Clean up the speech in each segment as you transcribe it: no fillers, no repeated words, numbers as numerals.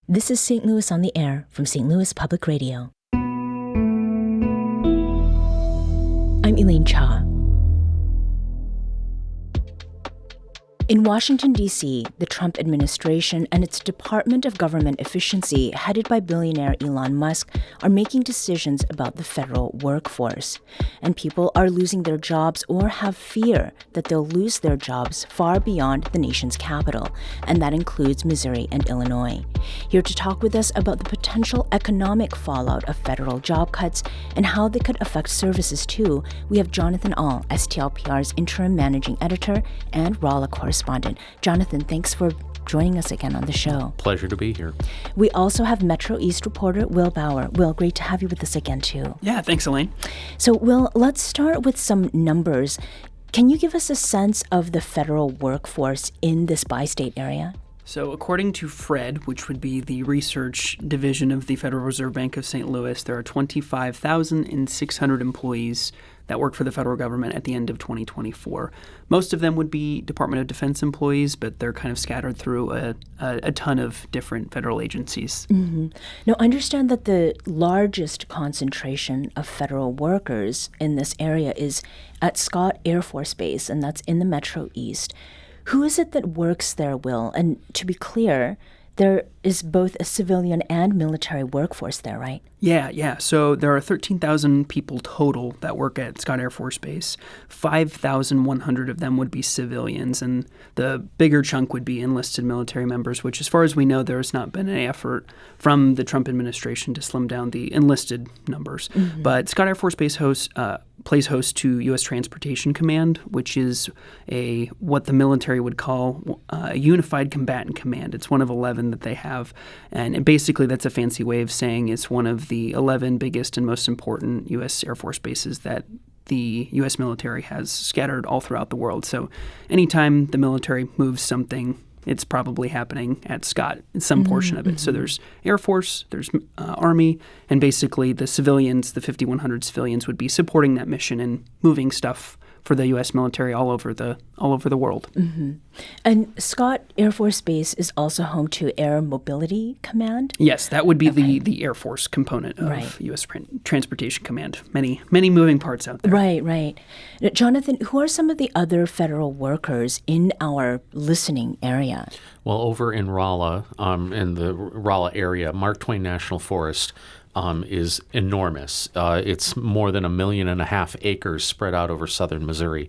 This is St. Louis on the Air from St. Louis Public Radio. I'm Elaine Cha. In Washington, D.C., the Trump administration and its Department of Government Efficiency, headed by billionaire Elon Musk, are making decisions about the federal workforce. And people are losing their jobs or have fear that they'll lose their jobs far beyond the nation's capital, and that includes Missouri and Illinois. Here to talk with us about the potential economic fallout of federal job cuts and how they could affect services too, we have Jonathan Ahl, STLPR's interim managing editor and Rolla correspondent. Jonathan, thanks for joining us again on the show. Pleasure to be here. We also have Metro East reporter Will Bauer. Will, great to have you with us again, too. Yeah, thanks, Elaine. So, Will, let's start with some numbers. Can you give us a sense of the federal workforce in this bi-state area? So according to FRED, which would be the research division of the Federal Reserve Bank of St. Louis, there are 25,600 employees that work for the federal government at the end of 2024. Most of them would be Department of Defense employees, but they're kind of scattered through a ton of different federal agencies. Mm-hmm. Now, I understand that the largest concentration of federal workers in this area is at Scott Air Force Base, and that's in the Metro East. Who is it that works there, Will? And to be clear, there is both a civilian and military workforce there, right? Yeah. So there are 13,000 people total that work at Scott Air Force Base. 5,100 of them would be civilians, and the bigger chunk would be enlisted military members, which, as far as we know, there has not been any effort from the Trump administration to slim down the enlisted numbers. Mm-hmm. But Scott Air Force Base plays host to U.S. Transportation Command, which is what the military would call a unified combatant command. It's one of 11 that they have, and basically that's a fancy way of saying it's one of the 11 biggest and most important U.S. Air Force bases that the U.S. military has scattered all throughout the world. So anytime the military moves something, it's probably happening at Scott, some portion of it. So there's Air Force, there's Army, and basically the civilians, the 5,100 civilians, would be supporting that mission and moving stuff for the U.S. military all over the world. Mm-hmm. And Scott Air Force Base is also home to Air Mobility Command? Yes, that would be the Air Force component of U.S. Transportation Command. Many moving parts out there. Right. Now, Jonathan, who are some of the other federal workers in our listening area? Well, over in Rolla, in the Rolla area, Mark Twain National Forest is enormous. It's more than 1.5 million acres spread out over southern Missouri.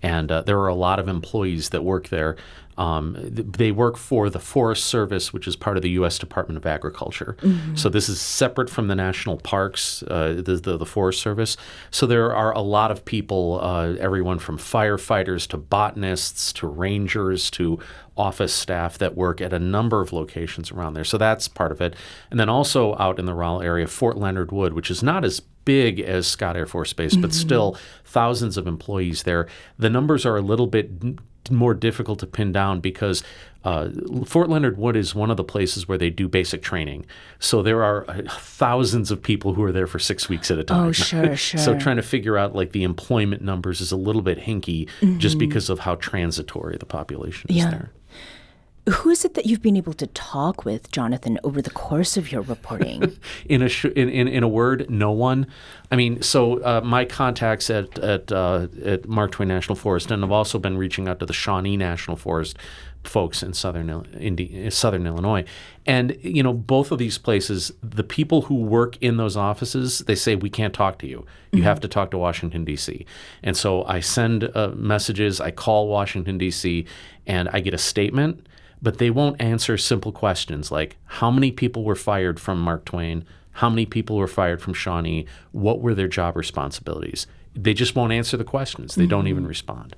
And there are a lot of employees that work there. They work for the Forest Service, which is part of the U.S. Department of Agriculture. Mm-hmm. So this is separate from the national parks, the Forest Service. So there are a lot of people, everyone from firefighters to botanists to rangers to office staff that work at a number of locations around there. So that's part of it. And then also out in the Raleigh area, Fort Leonard Wood, which is not as big as Scott Air Force Base, but still thousands of employees there. The numbers are a little bit more difficult to pin down because Fort Leonard Wood is one of the places where they do basic training. So there are thousands of people who are there for 6 weeks at a time. Oh, sure. So trying to figure out the employment numbers is a little bit hinky just because of how transitory the population is there. Who is it that you've been able to talk with, Jonathan, over the course of your reporting? In a word, no one. I mean, so my contacts at Mark Twain National Forest, and I've also been reaching out to the Shawnee National Forest folks in southern Illinois. And, both of these places, the people who work in those offices, they say, we can't talk to you. You have to talk to Washington, D.C. And so I send messages, I call Washington, D.C., and I get a statement. But they won't answer simple questions like how many people were fired from Mark Twain, how many people were fired from Shawnee, what were their job responsibilities. They just won't answer the questions. They don't even respond.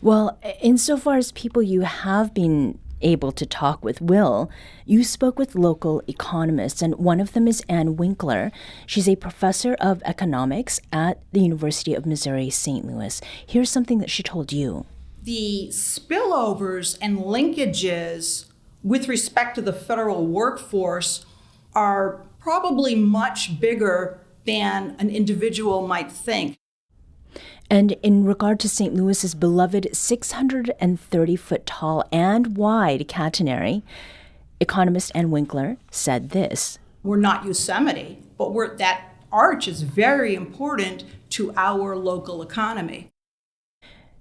Well, insofar as people you have been able to talk with, Will, you spoke with local economists, and one of them is Ann Winkler. She's a professor of economics at the University of Missouri, St. Louis. Here's something that she told you. The spillovers and linkages with respect to the federal workforce are probably much bigger than an individual might think. And in regard to St. Louis's beloved 630-foot tall and wide catenary, economist Ann Winkler said this. We're not Yosemite, but that arch is very important to our local economy.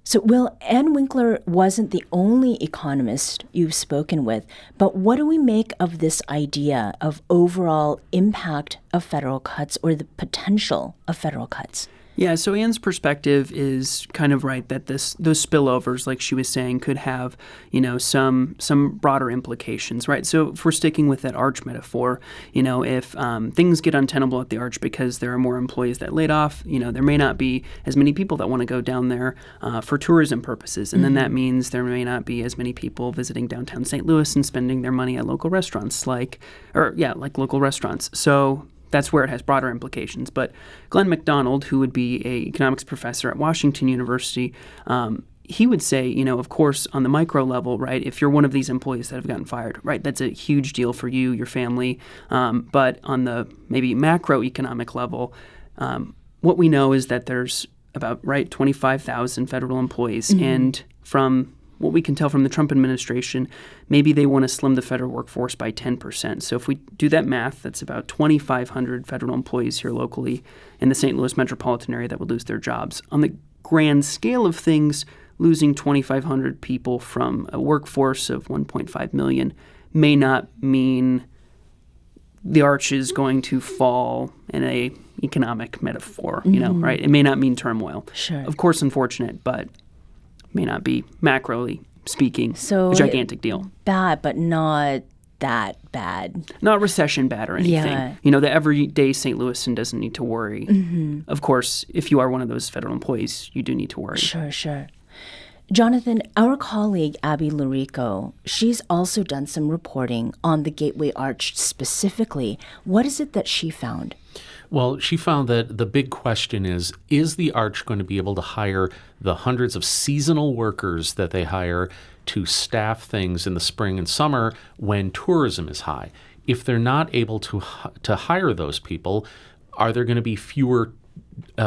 So, Will, Ann Winkler wasn't the only economist you've spoken with, but what do we make of this idea of overall impact of federal cuts or the potential of federal cuts? Yeah, so Ann's perspective is kind of right that those spillovers, like she was saying, could have, some broader implications, right? So if we're sticking with that arch metaphor, if things get untenable at the arch because there are more employees that laid off, there may not be as many people that want to go down there for tourism purposes, and then that means there may not be as many people visiting downtown St. Louis and spending their money at local restaurants, like local restaurants. So that's where it has broader implications. But Glenn McDonald, who would be an economics professor at Washington University, he would say, of course, on the micro level, right, if you're one of these employees that have gotten fired, right, that's a huge deal for you, your family. But on the maybe macroeconomic level, what we know is that there's about, 25,000 federal employees. Mm-hmm. And from what we can tell from the Trump administration, maybe they want to slim the federal workforce by 10%. So if we do that math, that's about 2,500 federal employees here locally in the St. Louis metropolitan area that would lose their jobs. On the grand scale of things, losing 2,500 people from a workforce of 1.5 million may not mean the arch is going to fall in a economic metaphor, right? It may not mean turmoil. Sure. Of course, unfortunate, but may not be macroly speaking a gigantic deal. Bad, but not that bad. Not recession bad or anything. Yeah. The everyday St. Louisan doesn't need to worry. Mm-hmm. Of course, if you are one of those federal employees, you do need to worry. Sure. Jonathan, our colleague Abby Lurico, she's also done some reporting on the Gateway Arch specifically. What is it that she found? Well, she found that the big question is the arch going to be able to hire the hundreds of seasonal workers that they hire to staff things in the spring and summer when tourism is high? If they're not able to hire those people, are there going to be fewer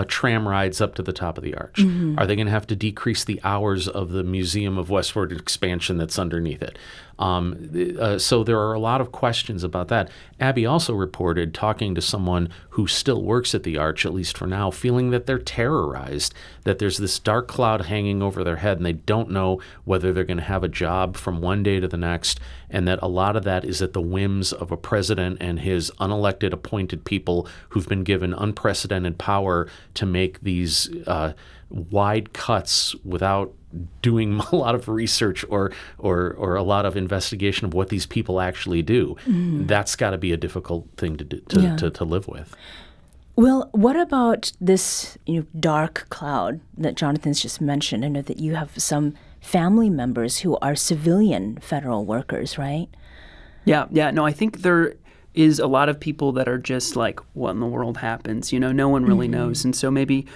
tram rides up to the top of the arch? Mm-hmm. Are they going to have to decrease the hours of the Museum of Westward Expansion that's underneath it? So there are a lot of questions about that. Abby also reported talking to someone who still works at the arch, at least for now, feeling that they're terrorized, that there's this dark cloud hanging over their head and they don't know whether they're going to have a job from one day to the next, and that a lot of that is at the whims of a president and his unelected appointed people who've been given unprecedented power to make these wide cuts without doing a lot of research or a lot of investigation of what these people actually do. Mm. That's got to be a difficult thing to do, to live with. Well, what about this dark cloud that Jonathan's just mentioned? I know that you have some family members who are civilian federal workers, right? Yeah. No, I think there is a lot of people that are just like, what in the world happens? No one really knows. And so maybe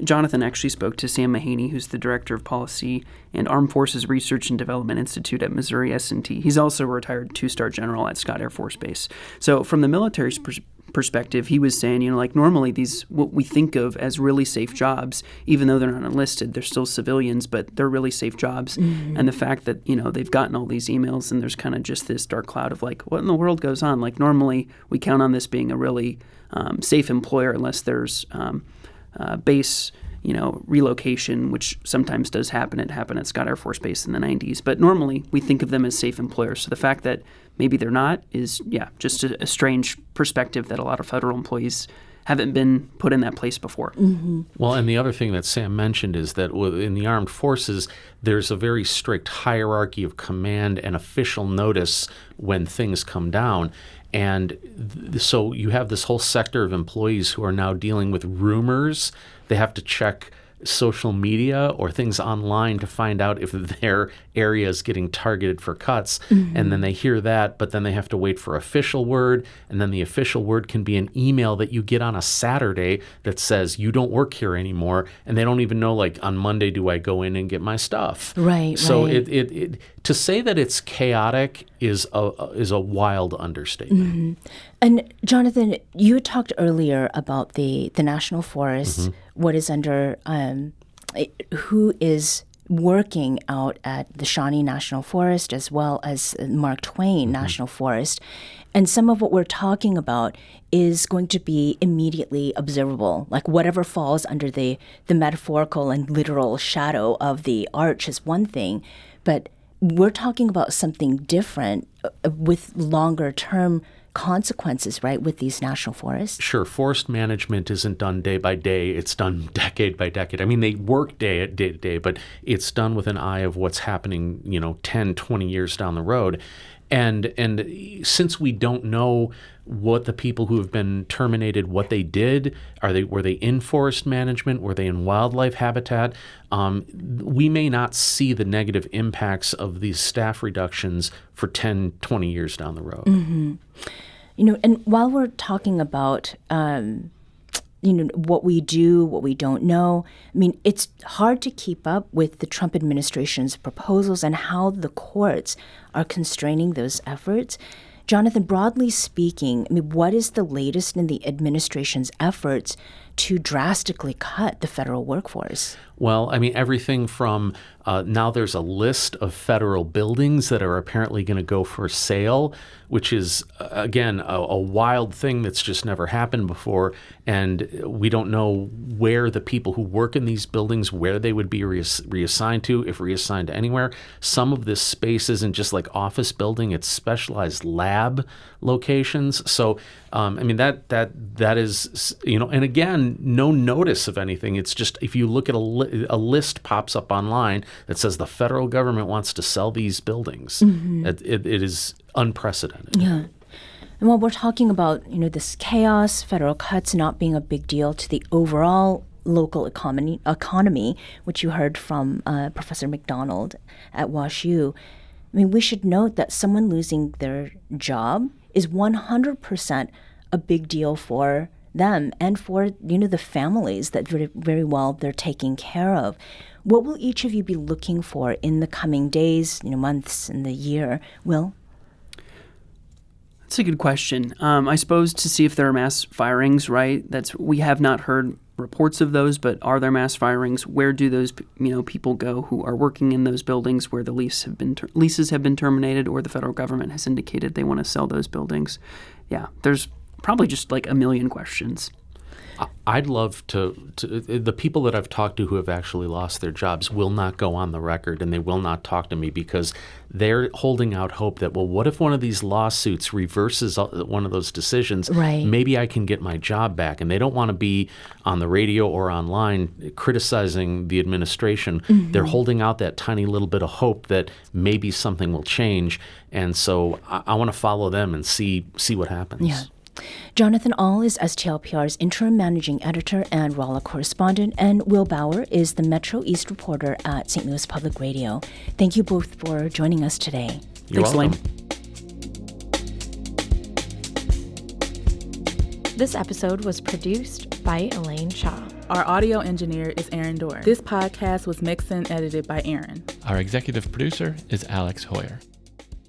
Jonathan actually spoke to Sam Mahaney, who's the Director of Policy and Armed Forces Research and Development Institute at Missouri S&T. He's also a retired two-star general at Scott Air Force Base. So from the military's perspective, he was saying, normally these, what we think of as really safe jobs, even though they're not enlisted, they're still civilians, but they're really safe jobs. Mm-hmm. And the fact that, they've gotten all these emails and there's kind of just this dark cloud of like, what in the world goes on? Like normally we count on this being a really safe employer unless there's base, relocation, which sometimes does happen. It happened at Scott Air Force Base in the 90s. But normally we think of them as safe employers. So the fact that maybe they're not is, just a strange perspective that a lot of federal employees haven't been put in that place before. Mm-hmm. Well, and the other thing that Sam mentioned is that in the armed forces, there's a very strict hierarchy of command and official notice when things come down. And so you have this whole sector of employees who are now dealing with rumors. They have to check social media or things online to find out if their area is getting targeted for cuts. Mm-hmm. And then they hear that, but then they have to wait for official word. And then the official word can be an email that you get on a Saturday that says you don't work here anymore. And they don't even know, like, on Monday, do I go in and get my stuff? Right. So it to say that it's chaotic is a wild understatement. Mm-hmm. And Jonathan, you had talked earlier about the national forest, mm-hmm. what is under, who is working out at the Shawnee National Forest as well as Mark Twain National Forest. And some of what we're talking about is going to be immediately observable. Like whatever falls under the metaphorical and literal shadow of the arch is one thing, but we're talking about something different with longer term consequences, right, with these national forests? Sure. Forest management isn't done day by day. It's done decade by decade. I mean, they work day to day, but it's done with an eye of what's happening, 10, 20 years down the road. And since we don't know what the people who have been terminated, what they did, were they in forest management, were they in wildlife habitat, we may not see the negative impacts of these staff reductions for 10, 20 years down the road. Mm-hmm. And while we're talking about what we do, what we don't know. I mean, it's hard to keep up with the Trump administration's proposals and how the courts are constraining those efforts. Jonathan, broadly speaking, I mean, what is the latest in the administration's efforts to drastically cut the federal workforce? Well, I mean, everything from now there's a list of federal buildings that are apparently going to go for sale, which is, again, a wild thing that's just never happened before. And we don't know where the people who work in these buildings, where they would be reassigned to, if reassigned to anywhere. Some of this space isn't just like office building, it's specialized lab locations. So, I mean, that is, and again, no notice of anything. It's just if you look at a list pops up online that says the federal government wants to sell these buildings. Mm-hmm. It is unprecedented. Yeah. And while we're talking about, this chaos, federal cuts not being a big deal to the overall local economy, which you heard from Professor McDonald at WashU, I mean, we should note that someone losing their job is 100% a big deal for them and for, the families that very, very well they're taking care of. What will each of you be looking for in the coming days, months, and the year? Will? That's a good question. I suppose to see if there are mass firings, right? We have not heard reports of those, but are there mass firings? Where do those people go who are working in those buildings where the leases have been terminated, or the federal government has indicated they want to sell those buildings? Yeah, there's probably just like a million questions. I'd love to the people that I've talked to who have actually lost their jobs will not go on the record, and they will not talk to me because they're holding out hope that, well, what if one of these lawsuits reverses one of those decisions? Right. Maybe I can get my job back. And they don't want to be on the radio or online criticizing the administration. Mm-hmm. They're holding out that tiny little bit of hope that maybe something will change. And so I want to follow them and see what happens. Yeah. Jonathan Ahl is STLPR's interim managing editor and Rolla correspondent, and Will Bauer is the Metro East reporter at St. Louis Public Radio. Thank you both for joining us today. You're welcome. This episode was produced by Elaine Shaw. Our audio engineer is Aaron Dorr. This podcast was mixed and edited by Aaron. Our executive producer is Alex Hoyer.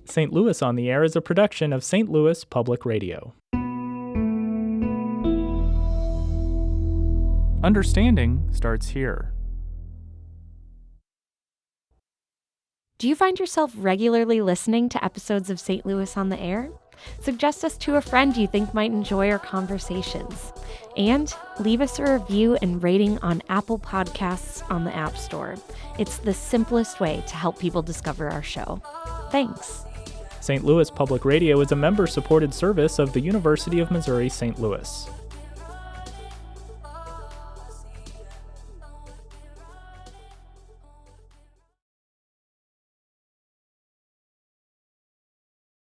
St. Louis on the Air is a production of St. Louis Public Radio. Understanding starts here. Do you find yourself regularly listening to episodes of St. Louis on the Air? Suggest us to a friend you think might enjoy our conversations. And leave us a review and rating on Apple Podcasts on the App Store. It's the simplest way to help people discover our show. Thanks. St. Louis Public Radio is a member-supported service of the University of Missouri St. Louis.